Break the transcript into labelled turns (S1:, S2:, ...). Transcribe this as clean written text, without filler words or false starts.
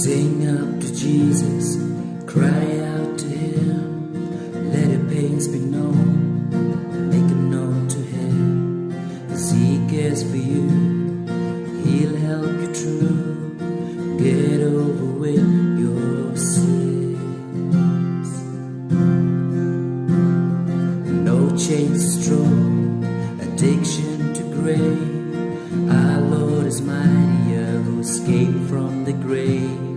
S1: Sing up to Jesus, cry out to Him, let your pains be known, make them known to Him. As He cares for you, He'll help you through, get over with your sins. No chains to strong, addiction to grave, our Lord is mightier, who escaped from the grave.